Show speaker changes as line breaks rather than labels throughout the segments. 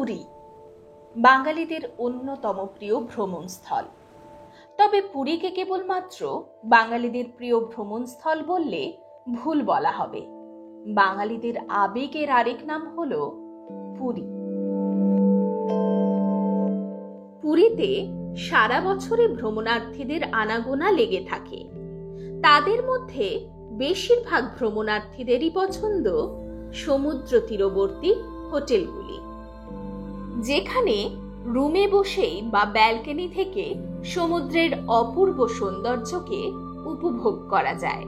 পুরী বাঙালিদের অন্যতম প্রিয় ভ্রমণস্থল। তবে পুরীকে কেবলমাত্র বাঙালিদের প্রিয় ভ্রমণস্থল বললে ভুল বলা হবে। বাঙালিদের আবেগের আরেক নাম হলো পুরী। পুরীতে সারা বছরে ভ্রমণার্থীদের আনাগোনা লেগে থাকে। তাদের মধ্যে বেশিরভাগ ভ্রমণার্থীদেরই পছন্দ সমুদ্র তীরবর্তী হোটেলগুলি, যেখানে রুমে বসেই বা ব্যালকনি থেকে সমুদ্রের অপূর্ব সৌন্দর্যকে উপভোগ করা যায়।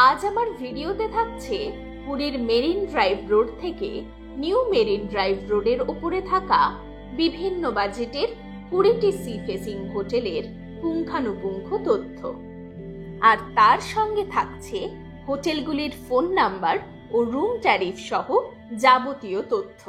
আজ আমার ভিডিওতে থাকছে পুরীর মেরিন ড্রাইভ রোড থেকে নিউ মেরিন ড্রাইভ রোডের উপরে থাকা বিভিন্ন বাজেটের 20টি সি ফেসিং হোটেলের পুঙ্খানুপুঙ্খ তথ্য, আর তার সঙ্গে থাকছে হোটেলগুলির ফোন নাম্বার ও রুম ট্যারিফ সহ যাবতীয় তথ্য।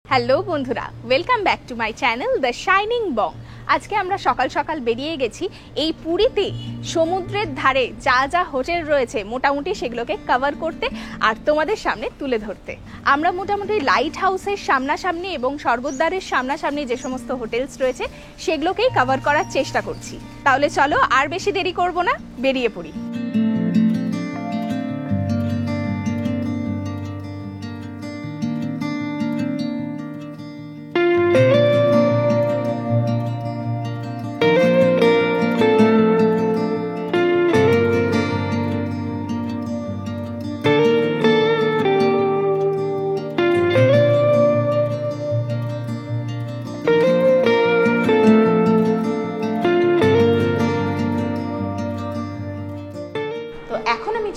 হ্যালো বন্ধুরা, welcome back to my channel the shining bong. আজকে আমরা সকাল সকাল বেরিয়ে গেছি এই পুরীতে সমুদ্রের ধারে যা যা হোটেল রয়েছে মোটামুটি সেগুলোকে কভার করতে আর তোমাদের সামনে তুলে ধরতে। আমরা মোটামুটি লাইট হাউসের সামনাসামনি এবং স্বর্গদ্বারের সামনাসামনি যে সমস্ত হোটেলস রয়েছে সেগুলোকেই কভার করার চেষ্টা করছি। তাহলে চলো আর বেশি দেরি করব না, বেরিয়ে পড়ি।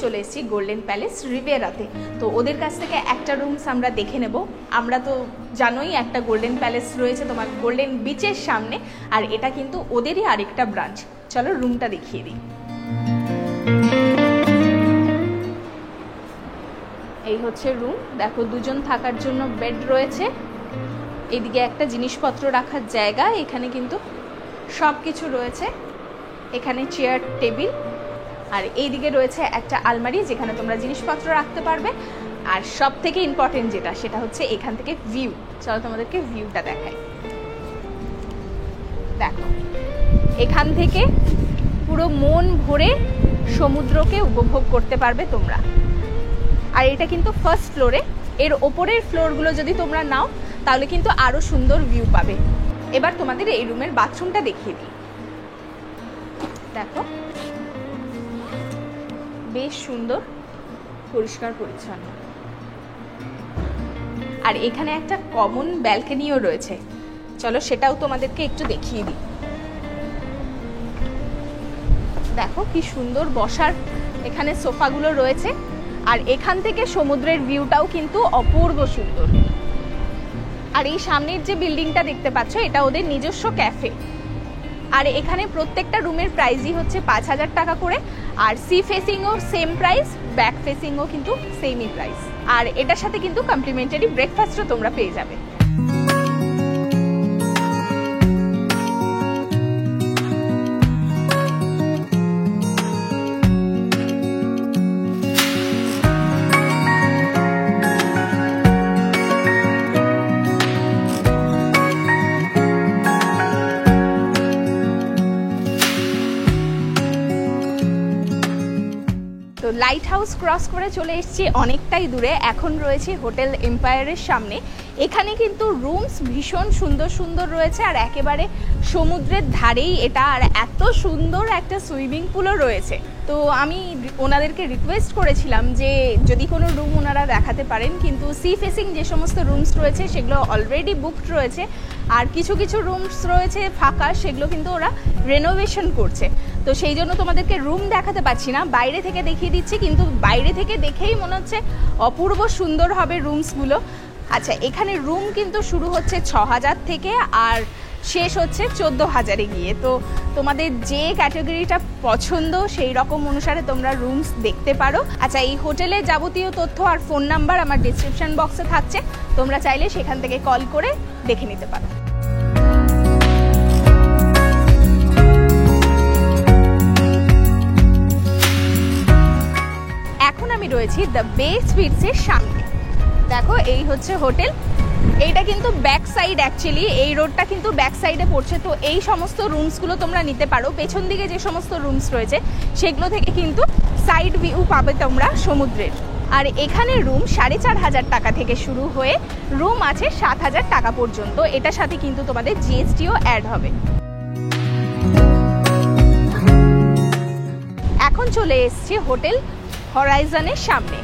চলে এসেছি গোল্ডেন প্যালেস রিভিয়েরাতে। তো ওদের কাছ থেকে একটা রুমস আমরা দেখে নেব। আমরা তো জানোই একটা গোল্ডেন প্যালেস রয়েছে তোমার গোল্ডেন বিচের সামনে, আর এটা কিন্তু ওদেরই আরেকটা ব্রাঞ্চ। চলো রুমটা দেখিয়ে দিই। এই হচ্ছে রুম, দেখো দুজন থাকার জন্য বেড রয়েছে, এদিকে একটা জিনিসপত্র রাখার জায়গা, এখানে কিন্তু সব কিছু রয়েছে। এখানে চেয়ার টেবিল, আর এইদিকে রয়েছে একটা আলমারি যেখানে তোমরা জিনিসপত্র রাখতে পারবে। আর সব থেকে ইম্পর্টেন্ট যেটা, সেটা হচ্ছে এখান থেকে ভিউ। চলো তোমাদেরকে ভিউটা দেখাই। দেখো এখান থেকে পুরো মন ভরে সমুদ্রকে উপভোগ করতে পারবে তোমরা। আর এটা কিন্তু ফার্স্ট ফ্লোরে, এর ওপরের ফ্লোরগুলো যদি তোমরা নাও তাহলে কিন্তু আরো সুন্দর ভিউ পাবে। এবার তোমাদের এই রুমের বাথরুমটা দেখিয়ে দিই। দেখো বেশ সুন্দর, পরিষ্কার পরিচ্ছন্ন। আর এখানে একটা কমন ব্যালকনিও রয়েছে, চলো সেটাও তোমাদেরকে একটু দেখিয়ে দিই। দেখো কি সুন্দর বসার এখানে সোফাগুলো রয়েছে, আর এখান থেকে সমুদ্রের ভিউটাও কিন্তু অপূর্ব সুন্দর। আর এই সামনের যে বিল্ডিংটা দেখতে পাচ্ছ এটা ওদের নিজস্ব ক্যাফে। আর এখানে প্রত্যেকটা রুমের প্রাইসই হচ্ছে 5,000 টাকা করে। আর সি ফেসিংও সেম প্রাইস, ব্যাক ফেসিংও কিন্তু সেমই প্রাইস। আর এটার সাথে কিন্তু কমপ্লিমেন্টারি ব্রেকফাস্টও তোমরা পেয়ে যাবে। লাইট হাউস ক্রস করে চলে এসেছি অনেকটাই দূরে, এখন রয়েছে হোটেল এম্পায়ারের সামনে। এখানে কিন্তু রুমস ভীষণ সুন্দর সুন্দর রয়েছে, আর একেবারে সমুদ্রের ধারেই এটা, আর এত সুন্দর একটা সুইমিং পুলও রয়েছে। তো আমি ওনাদেরকে রিকোয়েস্ট করেছিলাম যে যদি কোনো রুম ওনারা দেখাতে পারেন, কিন্তু সি ফেসিং যে সমস্ত রুমস রয়েছে সেগুলো অলরেডি বুকড রয়েছে, আর কিছু কিছু রুমস রয়েছে ফাঁকা, সেগুলো কিন্তু ওরা রেনোভেশন করছে। তো সেই জন্য তোমাদেরকে রুম দেখাতে পাচ্ছি না, বাইরে থেকে দেখিয়ে দিচ্ছি, কিন্তু বাইরে থেকে দেখেই মনে হচ্ছে অপূর্ব সুন্দর হবে রুমসগুলো। আচ্ছা, এখানে রুম কিন্তু শুরু হচ্ছে 6,000 থেকে আর শেষ হচ্ছে 14,000-এ গিয়ে। তো তোমাদের যে ক্যাটাগরিটা পছন্দ সেই রকম অনুসারে তোমরা রুমস দেখতে পারো। আচ্ছা, এই হোটেলের যাবতীয় তথ্য আর ফোন নাম্বার আমার ডিসক্রিপশন বক্সে থাকছে, তোমরা চাইলে সেখান থেকে কল করে দেখে নিতে পারো। রয়েছি দ্য বে স্পিরিটসের সামনে। দেখো এই হচ্ছে হোটেল, এইটা কিন্তু ব্যাক সাইড, অ্যাকচুয়ালি এই রোডটা কিন্তু ব্যাক সাইডে পড়ছে। তো এই সমস্ত রুমসগুলো তোমরা নিতে পারো। পেছন দিকে যে সমস্ত রুমস রয়েছে সেগুলো থেকে কিন্তু সাইড ভিউ পাবে তোমরা সমুদ্রের। আর এখানে রুম 4,500 টাকা থেকে শুরু হয়ে রুম আছে 7,000 টাকা পর্যন্ত। এটার সাথে কিন্তু তোমাদের জিএসটিও অ্যাড হবে। এখন চলে এসেছি হোটেল হরাইজনের সামনে।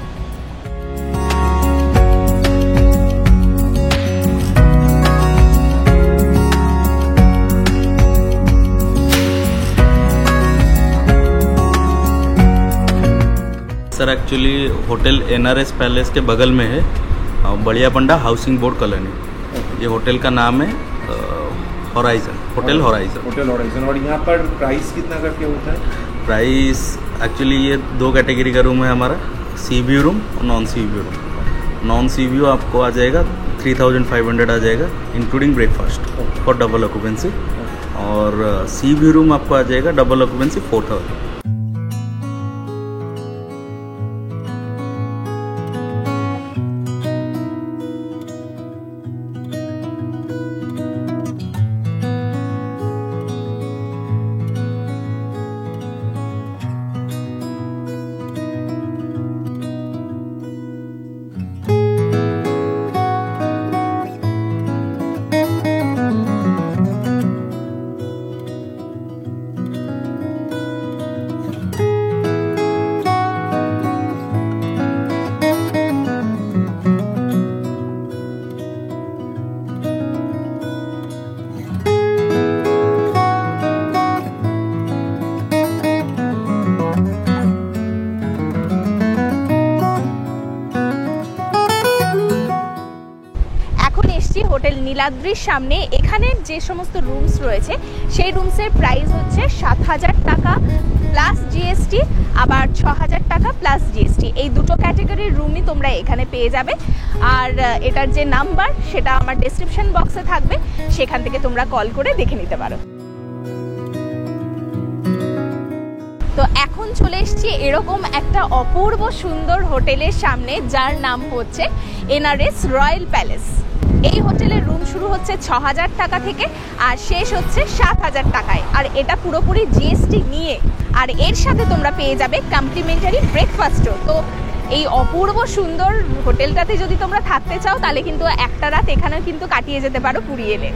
Sir actually hotel NRS palace के बगल में है, बढ़िया पंडा हाउसिंग बोर्ड कॉलोनी। ये होटल का नाम है horizon, hotel horizon.
Hotel horizon. और यहाँ पर प्राइस कितना करके होता है?
प्राइस एक्चुअली ये 2 कैटेगरी का रूम है हमारा, सी व्यू रूम और नॉन सी व्यू रूम। नॉन सी व्यू आपको आ जाएगा 3,500 आ जाएगा including breakfast for double occupancy, और सी व्यू रूम आपको आ जाएगा डबल ऑक्यूपेंसी 4,000।
হোটেল নীলাদ্রির সামনে। এখানে যে সমস্ত রুমস রয়েছে সেই রুমসের প্রাইস হচ্ছে 7,000 টাকা প্লাস জিএসটি, আবার 6,000 টাকা প্লাস জিএসটি। এই দুটো ক্যাটাগরির রুমই তোমরা এখানে পেয়ে যাবে। আর এটার যে নাম্বার সেটা আমার ডেসক্রিপশন বক্সে থাকবে, সেখান থেকে তোমরা কল করে দেখে নিতে পারো। তো এখন চলে এসেছি এরকম একটা অপূর্ব সুন্দর হোটেলের সামনে, যার নাম হচ্ছে NRS রয়্যাল প্যালেস। এই হোটেলের রুম শুরু হচ্ছে 6,000 টাকা থেকে আর শেষ হচ্ছে 7,000 টাকায়। আর এটা পুরোপুরি জিএসটি নিয়ে, আর এর সাথে তোমরা পেয়ে যাবে কমপ্লিমেন্টারি ব্রেকফাস্টও। তো এই অপূর্ব সুন্দর হোটেলটাতে যদি তোমরা থাকতে চাও তাহলে কিন্তু একটা রাত এখানে কিন্তু কাটিয়ে যেতে পারো পুরী এলে।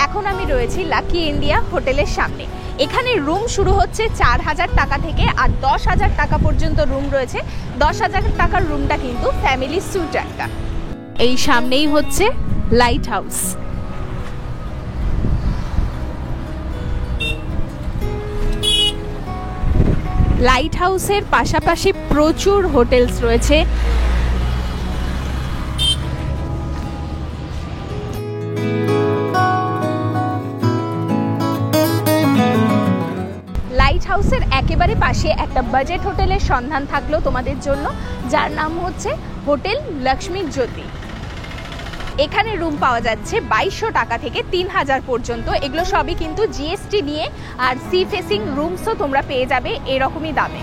এখন আমি রয়েছি লাকি ইন্ডিয়া হোটেলের সামনে। এখানে রুম শুরু হচ্ছে 4,000 টাকা থেকে আর 10,000 টাকা পর্যন্ত রুম রয়েছে। 10,000 টাকার রুমটা কিন্তু ফ্যামিলি স্যুট একটা। এই সামনেই হচ্ছে লাইট হাউস। লাইট হাউসের পাশাপাশি প্রচুর হোটেলস রয়েছে। লাইট হাউসের একেবারে পাশে একটা বাজেট হোটেলের সন্ধান থাকলো তোমাদের জন্য, যার নাম হচ্ছে হোটেল লক্ষ্মী জ্যোতি। এখানে রুম পাওয়া যাচ্ছে 2,200 টাকা থেকে 3,000 পর্যন্ত। এগুলো সবই কিন্তু জিএসটি নিয়ে, আর সি ফেসিং রুমসও তোমরা পেয়ে যাবে এরকমই দামে।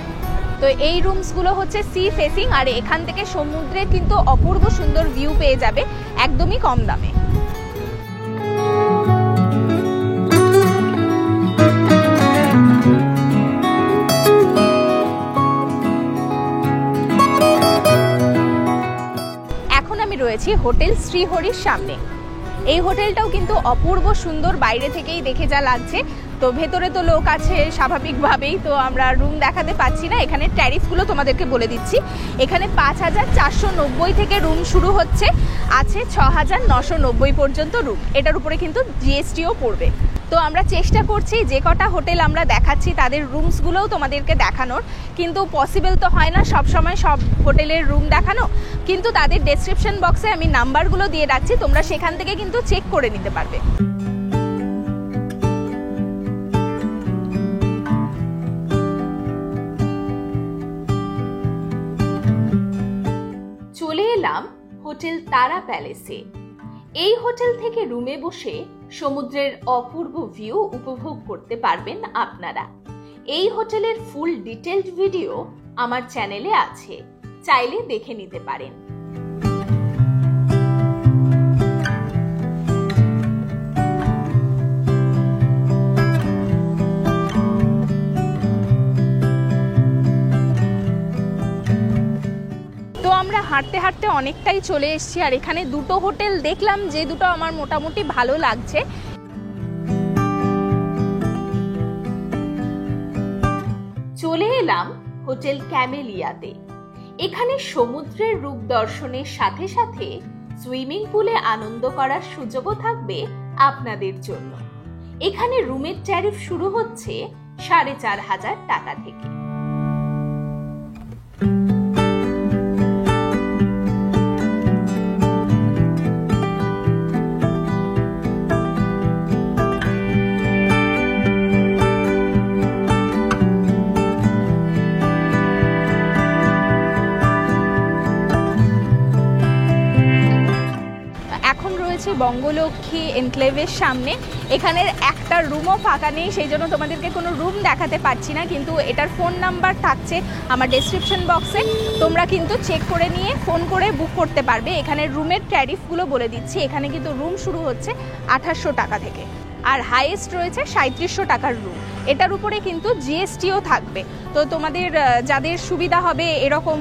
তো এই রুমসগুলো হচ্ছে সি ফেসিং, আর এখান থেকে সমুদ্রে কিন্তু অপূর্ব সুন্দর ভিউ পেয়ে যাবে একদমই কম দামে। রয়েছি হোটেল শ্রীহরির সামনে। এই হোটেলটাও কিন্তু অপূর্ব সুন্দর, বাইরে থেকেই দেখে যা লাগছে। তো ভেতরে তো লোক আছে স্বাভাবিকভাবেই, তো আমরা রুম দেখাতে পাচ্ছি না। এখানে ট্যারিফগুলো তোমাদেরকে বলে দিচ্ছি। এখানে 5,490 থেকে রুম শুরু হচ্ছে, আছে 6,990 পর্যন্ত রুম। এটার উপরে কিন্তু জিএসটিও পড়বে। তো আমরা চেষ্টা করছি যে কটা হোটেল আমরা দেখাচ্ছি তাদের রুমসগুলোও তোমাদেরকে দেখানোর, কিন্তু পসিবল তো হয় না সব সময় সব হোটেলের রুম দেখানো। কিন্তু তাদের ডেসক্রিপশন বক্সে আমি নাম্বারগুলো দিয়ে রাখছি, তোমরা সেখান থেকে কিন্তু চেক করে নিতে পারবে। চলে এলাম হোটেল তারা প্যালেসে। এই হোটেল থেকে রুমে বসে সমুদ্রের অপূর্ব ভিউ উপভোগ করতে পারবেন আপনারা। এই হোটেলের ফুল ডিটেইলড ভিডিও আমার চ্যানেলে আছে, চাইলে দেখে নিতে পারেন। আমরা হাঁটতে হাঁটতে অনেকটাই চলে এসেছি, আর এখানে দুটো হোটেল দেখলাম যে দুটো আমার মোটামুটি ভালো লাগছে। চলে এলাম হোটেল ক্যামেলিয়াতে। এখানে সমুদ্রের রূপ দর্শনের সাথে সাথে সুইমিং পুলে আনন্দ করার সুযোগও থাকবে আপনাদের জন্য। এখানে রুমের ট্যারিফ শুরু হচ্ছে 4,500 টাকা থেকে। বঙ্গলক্ষ্মী এনক্লেভের সামনে এখানের একটা রুমও ফাঁকা নেই, সেই জন্য তোমাদেরকে কোনো রুম দেখাতে পারছি না, কিন্তু এটার ফোন নাম্বার থাকছে আমার ডেসক্রিপশন বক্সে, তোমরা কিন্তু চেক করে নিয়ে ফোন করে বুক করতে পারবে। এখানে রুমের ট্যারিফগুলো বলে দিচ্ছি। এখানে কিন্তু রুম শুরু হচ্ছে 2800 টাকা থেকে, আর হাইয়েস্ট রয়েছে 3700 টাকার রুম। এটার উপরে কিন্তু জিএসটিও থাকবে। তো তোমাদের যাদের সুবিধা হবে এরকম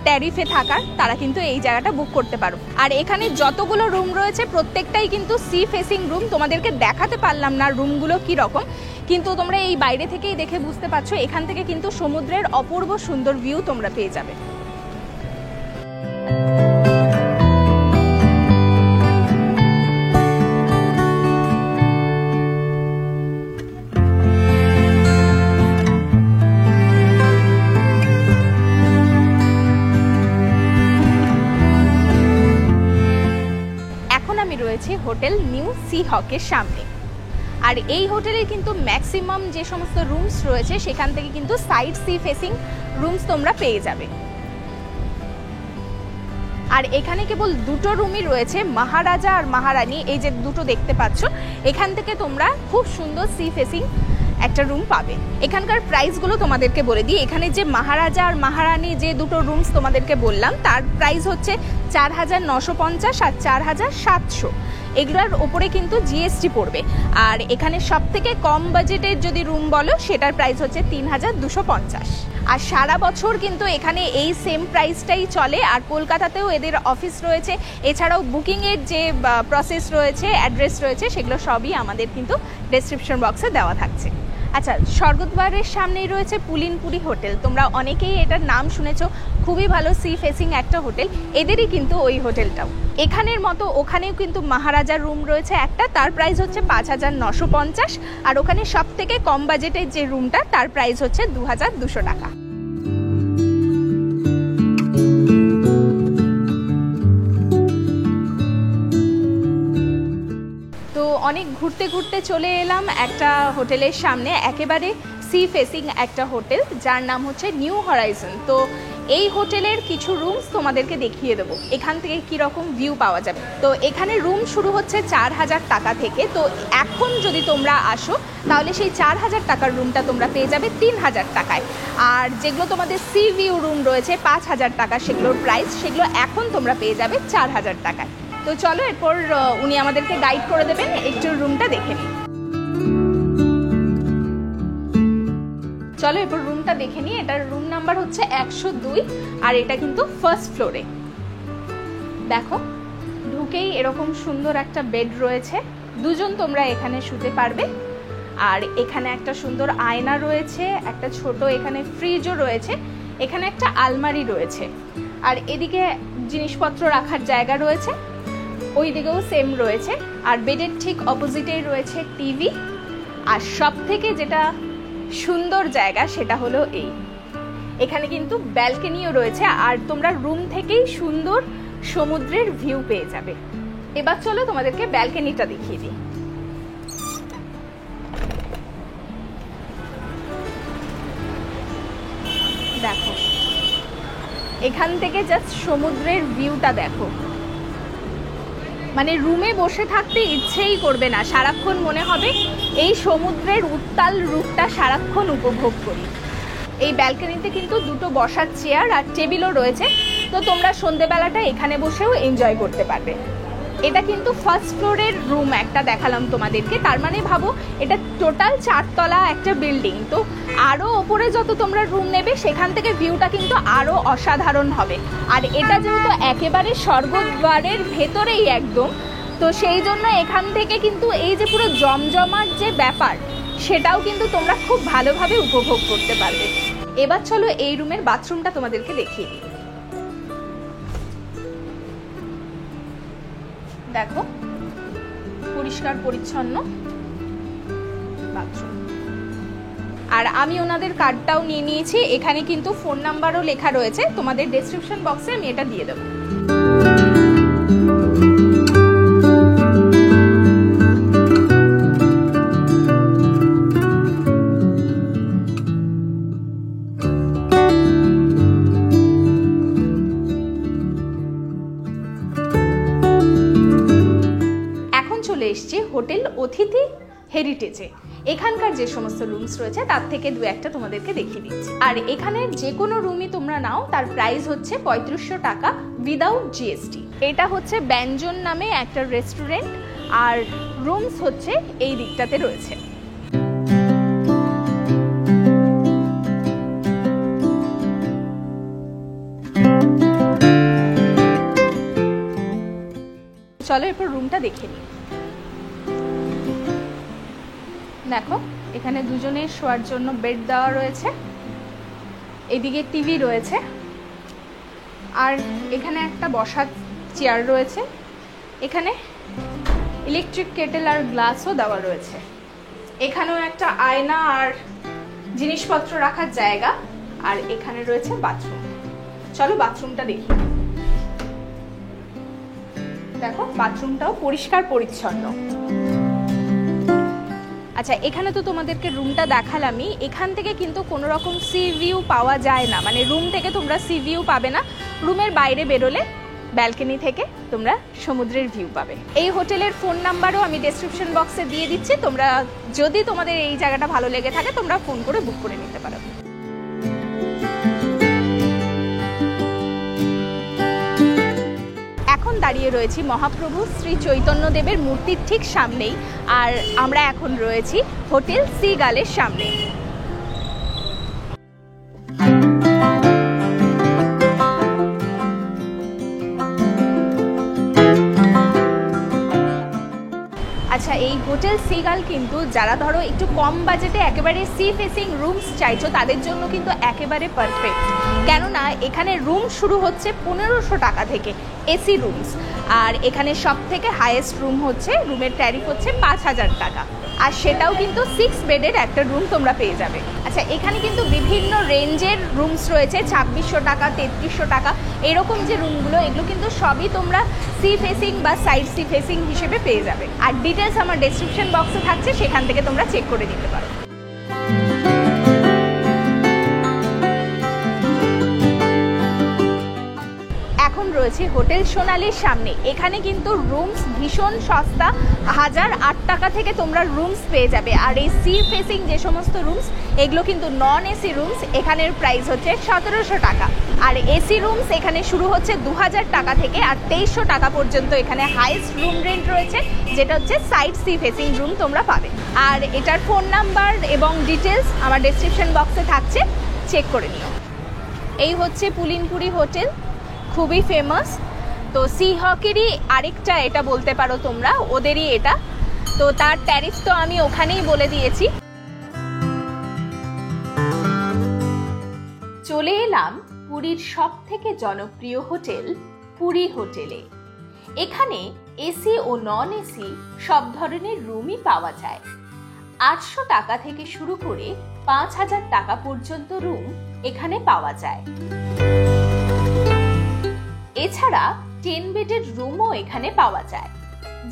ট্যারিফে থাকার, তারা কিন্তু এই জায়গাটা বুক করতে পারো। আর এখানে যতগুলো রুম রয়েছে প্রত্যেকটাই কিন্তু সি ফেসিং রুম। তোমাদেরকে দেখাতে পারলাম না রুমগুলো কি রকম, কিন্তু তোমরা এই বাইরে থেকেই দেখে বুঝতে পারছো এখান থেকে কিন্তু সমুদ্রের অপূর্ব সুন্দর ভিউ তোমরা পেয়ে যাবে। রয়েছে হোটেল নিউ সি হকের সামনে, আর এই হোটেলে কিন্তু ম্যাক্সিমাম যে সমস্ত রুমস রয়েছে সেখান থেকে কিন্তু সাইড সি ফেসিং রুমস তোমরা পেয়ে যাবে। আর এখানে কেবল দুটো রুমই রয়েছে, মহারাজা আর মহারানী, এই যে দুটো দেখতে পাচ্ছ, এখান থেকে তোমরা খুব সুন্দর সি ফেসিং একটা রুম পাবে। এখানকার প্রাইসগুলো তোমাদেরকে বলে দিই। এখানে যে মহারাজা আর মহারানী যে দুটো রুমস তোমাদেরকে বললাম তার প্রাইস হচ্ছে 4,950 আর 4,700। এগুলোর ওপরে কিন্তু জিএসটি পড়বে। আর এখানে সব থেকে কম বাজেটের যদি রুম বলো সেটার প্রাইস হচ্ছে 3,250। আর সারা বছর কিন্তু এখানে এই সেম প্রাইসটাই চলে। আর কলকাতাতেও এদের অফিস রয়েছে, এছাড়াও বুকিংয়ের যে প্রসেস রয়েছে, অ্যাড্রেস রয়েছে, সেগুলো সবই আমাদের কিন্তু ডেসক্রিপশন বক্সে দেওয়া থাকছে। আচ্ছা, স্বর্গদ্বারের সামনেই রয়েছে পুলিনপুরি হোটেল। তোমরা অনেকেই এটার নাম শুনেছো, খুবই ভালো সি ফেসিং একটা হোটেল, এদেরই কিন্তু ওই হোটেলটাও। এখানের মতো ওখানেও কিন্তু মহারাজার রুম রয়েছে একটা, তার প্রাইস হচ্ছে 5,950। আর ওখানে সব থেকে কম বাজেটের যে রুমটা তার প্রাইস হচ্ছে 2,200 টাকা। অনেক ঘুরতে ঘুরতে চলে এলাম একটা হোটেলের সামনে, একেবারে সি ফেসিং একটা হোটেল যার নাম হচ্ছে নিউ হরাইজন। তো এই হোটেলের কিছু রুমস তোমাদেরকে দেখিয়ে দেবো, এখান থেকে কীরকম ভিউ পাওয়া যাবে। তো এখানে রুম শুরু হচ্ছে 4,000 টাকা থেকে। তো এখন যদি তোমরা আসো তাহলে সেই 4,000 টাকার রুমটা তোমরা পেয়ে যাবে 3,000 টাকায়। আর যেগুলো তোমাদের সি ভিউ রুম রয়েছে 5,000 টাকা সেগুলোর প্রাইস, সেগুলো এখন তোমরা পেয়ে যাবে 4,000 টাকায়। তো চলো এরপর উনি আমাদেরকে গাইড করে দেবেন, একটু রুমটা দেখে নিই। চলো এরপর রুমটা দেখে নিই। এটার রুম নাম্বার হচ্ছে 102, আর এটা কিন্তু ফার্স্ট ফ্লোরে। দেখো ঢুকেই এরকম সুন্দর একটা বেড রয়েছে, দুজন তোমরা এখানে শুতে পারবে। আর এখানে একটা সুন্দর আয়না রয়েছে, একটা ছোট এখানে ফ্রিজও রয়েছে, এখানে একটা আলমারি রয়েছে, আর এদিকে জিনিসপত্র রাখার জায়গা রয়েছে, ওই দিকেও সেম রয়েছে। আর বেডের ঠিক অপোজিটেই রয়েছে টিভি। আর সব থেকে যেটা সুন্দর জায়গা সেটা হলো এখানে কিন্তু ব্যালকনিও রয়েছে, আর তোমরা রুম থেকেই সুন্দর সমুদ্রের ভিউ পেয়ে যাবে। এবার চলো তোমাদেরকে ব্যালকনিটা দেখিয়ে দিই। দেখো এখান থেকে জাস্ট সমুদ্রের ভিউটা দেখো, মানে রুমে বসে থাকতে ইচ্ছেই করবে না, সারাক্ষণ মনে হবে এই সমুদ্রের উত্তাল রূপটা সারাক্ষণ উপভোগ করি। এই ব্যালকনিতে কিন্তু দুটো বসার চেয়ার আর টেবিলও রয়েছে, তো তোমরা সন্ধেবেলাটা এখানে বসেও এনজয় করতে পারবে। এটা কিন্তু ফার্স্ট ফ্লোরের রুম একটা দেখালাম তোমাদেরকে, তার মানে ভাবো এটা টোটাল 4 তলা একটা বিল্ডিং। তো আরও ওপরে যত তোমরা রুম নেবে সেখান থেকে ভিউটা কিন্তু আরও অসাধারণ হবে। আর এটা যেহেতু একেবারে স্বর্গদ্বারের ভেতরেই একদম, তো সেই জন্য এখান থেকে কিন্তু এই যে পুরো জমজমাট যে ব্যাপার সেটাও কিন্তু তোমরা খুব ভালোভাবে উপভোগ করতে পারবে। এবার চলো এই রুমের বাথরুমটা তোমাদেরকে দেখিয়ে দিই। দেখো পরিষ্কার পরিচ্ছন্ন বাথরুম। আর আমি ওনাদের কার্ডটাও নিয়ে নিয়েছি, এখানে কিন্তু ফোন নাম্বারও লেখা রয়েছে, তোমাদের ডেসক্রিপশন বক্সে আমি এটা দিয়ে দেবো। এসছি হোটেল অতিথি হেরিটেজে। এখানকার যে সমস্ত রুমস রয়েছে তার থেকে দু একটা তোমাদেরকে দেখিয়ে দিচ্ছি। আর এখানে যে কোনো রুমই তোমরা নাও তার প্রাইস হচ্ছে 3500 টাকা উইদাউট জিএসটি। এটা হচ্ছে ব্যঞ্জন নামে একটা রেস্টুরেন্ট, আর রুমস হচ্ছে এই দিকটাতে রয়েছে। চলো এরপর রুমটা দেখে নিই। দেখো এখানে দুজনের শোয়ার জন্য বেড দেওয়া রয়েছে, এদিকে টিভি রয়েছে, আর এখানে একটা বসার চেয়ার রয়েছে। এখানে ইলেকট্রিক কেটেল আর গ্লাসও দেওয়া রয়েছে। এখানেও একটা আয়না আর জিনিসপত্র রাখার জায়গা, আর এখানে রয়েছে বাথরুম। চলো বাথরুমটা দেখি। দেখো বাথরুমটাও পরিষ্কার পরিচ্ছন্ন। আচ্ছা, এখানে তো তোমাদেরকে রুমটা দেখালামই, এখান থেকে কিন্তু কোনো রকম সি ভিউ পাওয়া যায় না, মানে রুম থেকে তোমরা সি ভিউ পাবে না। রুমের বাইরে বেরোলে ব্যালকনি থেকে তোমরা সমুদ্রের ভিউ পাবে। এই হোটেলের ফোন নাম্বারও আমি ডেসক্রিপশন বক্সে দিয়ে দিচ্ছি, তোমরা যদি তোমাদের এই জায়গাটা ভালো লেগে থাকে তোমরা ফোন করে বুক করে নিতে পারো। এখন দাঁড়িয়ে রয়েছি মহাপ্রভু শ্রী চৈতন্য দেবের মূর্তির ঠিক সামনেই, আর আমরা এখন রয়েছি হোটেল সিগালের সামনে। আচ্ছা, এই হোটেল সিগাল কিন্তু যারা ধরো একটু কম বাজেটে একেবারে সি ফেসিং রুমস চাইছো তাদের জন্য কিন্তু একেবারে পারফেক্ট, কেননা এখানে রুম শুরু হচ্ছে 1500 টাকা থেকে এসি রুমস, আর এখানে সব থেকে হাইয়েস্ট রুম হচ্ছে, রুমের ট্যারিফ হচ্ছে 5000 টাকা, আর সেটাও কিন্তু 6 বেডের একটা রুম তোমরা পেয়ে যাবে। আচ্ছা, এখানে কিন্তু বিভিন্ন রেঞ্জের রুমস রয়েছে, 2600 টাকা, 3300 টাকা, এরকম যে রুমগুলো এগুলো কিন্তু সবই তোমরা সি ফেসিং বা সাইড সি ফেসিং হিসেবে পেয়ে যাবে। আর ডিটেলস আমার ডেসক্রিপশন বক্সে থাকছে, সেখান থেকে তোমরা চেক করে নিতে পারো। এখন রয়েছে হোটেল সোনালির সামনে। এখানে কিন্তু রুমস ভীষণ সস্তা, 1008 টাকা থেকে তোমরা রুমস পেয়ে যাবে। আর এই সি ফেসিং যে সমস্ত রুমস এগুলো কিন্তু নন এসি রুমস, এখানের প্রাইস হচ্ছে 1700 টাকা। আর এসি রুমস এখানে শুরু হচ্ছে 2000 টাকা থেকে, আর 2300 টাকা পর্যন্ত এখানে হাইয়েস্ট রুম রেন্ট রয়েছে, যেটা হচ্ছে সাইড সি ফেসিং রুম তোমরা পাবে। আর এটার ফোন নাম্বার এবং ডিটেলস আমার ডেসক্রিপশন বক্সে থাকছে, চেক করে নিও। এই হচ্ছে পুলিনপুরি হোটেল, খুবই ফেমাস। তো সি হকেরই আরেকটা এটা বলতে পারো তোমরা, ওদেরই এটা। তো তার ট্যারিফ তো আমি ওখানেই বলে দিয়েছি। চলে এলাম পুরীর সব থেকে জনপ্রিয় হোটেল পুরী হোটেলে। এখানে এসি ও নন এসি সব ধরনের রুমই পাওয়া যায়। 800 টাকা থেকে শুরু করে 5000 টাকা পর্যন্ত রুম এখানে পাওয়া যায়। এছাড়া 10 বেডের রুমও এখানে পাওয়া যায়,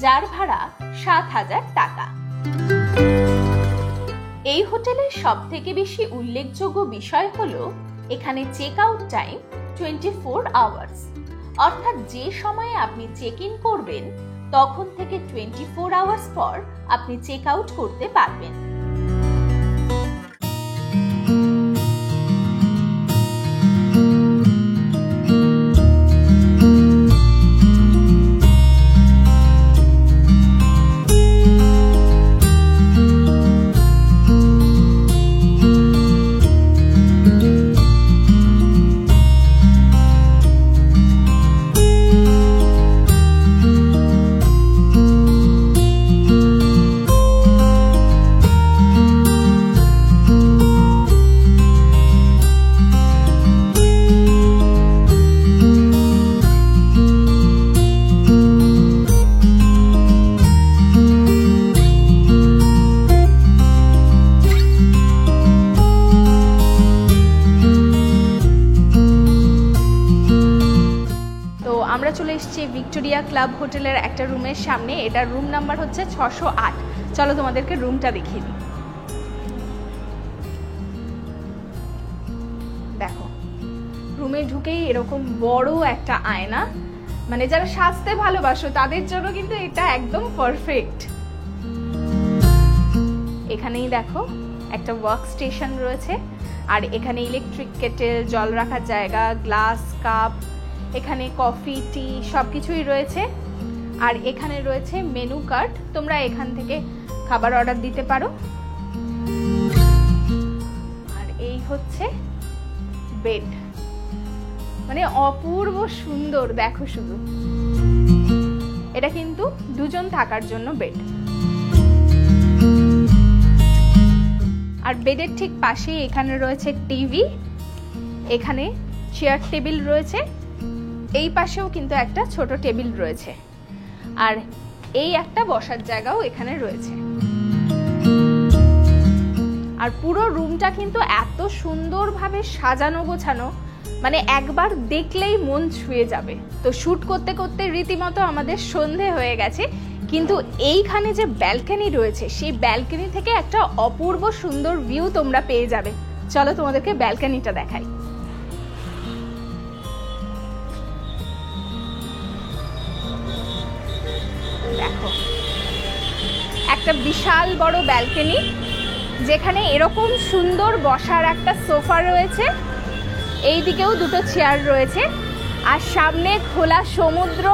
যার ভাড়া 7000 টাকা। এই হোটেলের সব থেকে বেশি উল্লেখযোগ্য বিষয় হলো এখানে চেক আউট টাইম 24 আওয়ার্স, অর্থাৎ যে সময়ে আপনি চেক ইন করবেন তখন থেকে 24 আওয়ার্স পর আপনি চেক আউট করতে পারবেন। আমরা চলে এসেছি ভিক্টোরিয়া ক্লাব হোটেলের একটা রুমের সামনে। এটার রুম নাম্বার হচ্ছে 608। চলো তোমাদেরকে রুমটা দেখিয়ে দিই। দেখো, রুমে ঢুকেই এরকম বড় একটা আয়না, মানে যারা সাজতে ভালোবাসো তাদের জন্য কিন্তু এটা একদম পারফেক্ট। এখানেই দেখো একটা ওয়ার্ক স্টেশন রয়েছে, আর এখানে ইলেকট্রিক কেটেল, জল রাখার জায়গা, গ্লাস, কাপ, এখানে কফি, টি সবকিছুই রয়েছে। আর এখানে রয়েছে মেনু কার্ড, তোমরা এখান থেকে খাবার অর্ডার দিতে পারো। আর এই হচ্ছে বেড, মানে অপূর্ব সুন্দর, দেখো শুধু। এটা কিন্তু দুজন থাকার জন্য বেড। আর বেডের ঠিক পাশে এখানে রয়েছে টিভি, এখানে চেয়ার টেবিল রয়েছে, এই পাশেও কিন্তু একটা ছোট টেবিল রয়েছে, আর এই একটা বসার জায়গাও এখানে রয়েছে। আর পুরো রুমটা কিন্তু এত সুন্দরভাবে সাজানো গোছানো, মানে একবার দেখলেই মন ছুঁয়ে যাবে। তো শুট করতে করতে রীতিমতো আমাদের সন্ধে হয়ে গেছে, কিন্তু এইখানে যে ব্যালকনি রয়েছে সেই ব্যালকনি থেকে একটা অপূর্ব সুন্দর ভিউ তোমরা পেয়ে যাবে। চলো তোমাদেরকে ব্যালকনিটা দেখাই। দেখো, একটা বিশাল বড় ব্যালকনি, যেখানে এরকম সুন্দর বসার একটা সোফা রয়েছে, এই দিকেও দুটো চেয়ার রয়েছে, আর সামনে খোলা সমুদ্র,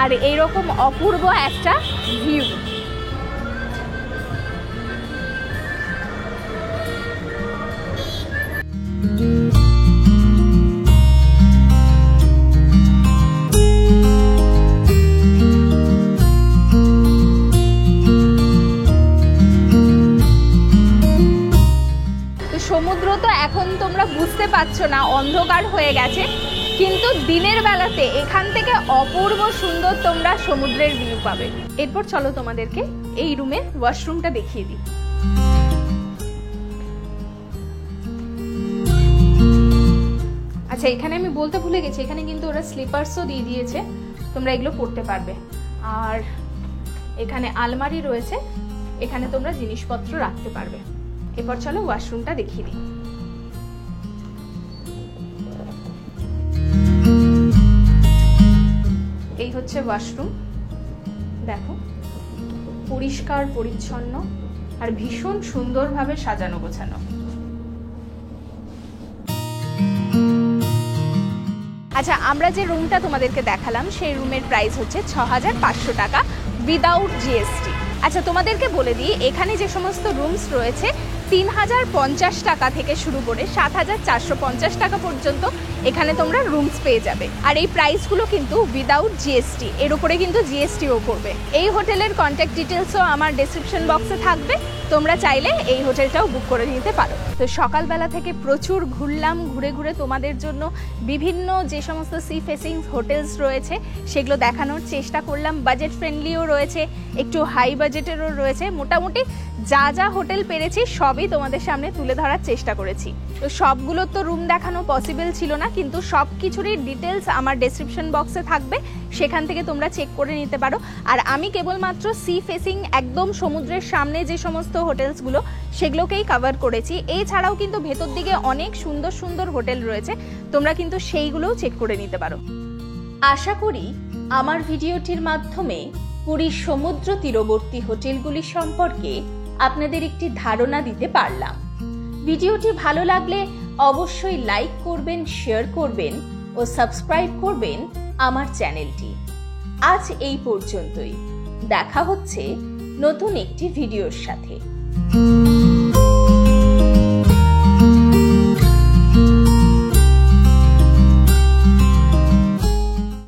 আর এইরকম অপূর্ব একটা ভিউ। সমুদ্র তো এখন তোমরা বুঝতে পারছো না, অন্ধকার হয়ে গেছে, কিন্তু দিনের বেলাতে এখান থেকে অপূর্ব সুন্দর তোমরা সমুদ্রের ভিউ পাবে। এরপর চলো তোমাদেরকে এই রুমের ওয়াশরুমটা দেখিয়ে দিই। আচ্ছা, এখানে আমি বলতে ভুলে গেছি, এখানে কিন্তু ওরা স্লিপার্সও দিয়ে দিয়েছে, তোমরা এগুলো পরতে পারবে। আর এখানে আলমারি রয়েছে, এখানে তোমরা জিনিসপত্র রাখতে পারবে। এরপর চলো ওয়াশরুমটা দেখিয়ে দিই। এই হচ্ছে ওয়াশরুম, দেখো পরিষ্কার পরিচ্ছন্ন আর ভীষণ সুন্দরভাবে সাজানো গোছানো। আচ্ছা, আমরা যে রুমটা তোমাদেরকে দেখালাম সেই রুমের প্রাইস হচ্ছে 6500 টাকা উইদাউট জিএসটি। আচ্ছা, তোমাদেরকে বলে দিই, এখানে যে সমস্ত রুমস রয়েছে 3050 টাকা থেকে শুরু করে 7450 টাকা পর্যন্ত এখানে তোমরা রুমস পেয়ে যাবে। আর এই প্রাইসগুলো কিন্তু উইদাউট জিএসটি, এর উপরে কিন্তু জিএসটিও পড়বে। এই হোটেলের কন্ট্যাক্ট ডিটেলসও আমার ডেসক্রিপশন বক্সে থাকবে, তোমরা চাইলে এই হোটেলটাও বুক করে নিতে পারো। তো সকালবেলা থেকে প্রচুর ঘুরলাম, ঘুরে ঘুরে তোমাদের জন্য বিভিন্ন যে সমস্ত সি ফেসিং হোটেলস রয়েছে সেগুলো দেখানোর চেষ্টা করলাম। বাজেট ফ্রেন্ডলিও রয়েছে, একটু হাই বাজেটেরও রয়েছে, মোটামুটি যা যা হোটেল পেরেছি সবই তোমাদের সামনে তুলে ধরার চেষ্টা করেছি। তো সবগুলো তো রুম দেখানো পসিবল ছিল না, কিন্তু সব কিছুরই ডিটেলস আমার ডেসক্রিপশন বক্সে থাকবে, সেখান থেকে তোমরা চেক করে নিতে পারো। আর আমি কেবলমাত্র সি ফেসিং একদম সমুদ্রের সামনে যে সমস্ত হোটেলসগুলো সেগুলোকেই কভার করেছি। এছাড়াও কিন্তু ভেতর দিকে অনেক সুন্দর সুন্দর হোটেল রয়েছে, তোমরা কিন্তু সেইগুলোও চেক করে নিতে পারো। আশা করি আমার ভিডিওটির মাধ্যমে পুরীর সমুদ্র তীরবর্তী হোটেলগুলি সম্পর্কে আপনাদের একটি ধারণা দিতে পারলাম। ভিডিওটি ভালো লাগলে অবশ্যই লাইক করবেন, শেয়ার করবেন ও সাবস্ক্রাইব করবেন আমার চ্যানেলটি। আজ এই পর্যন্তই। দেখা হচ্ছে নতুন একটি ভিডিওর সাথে।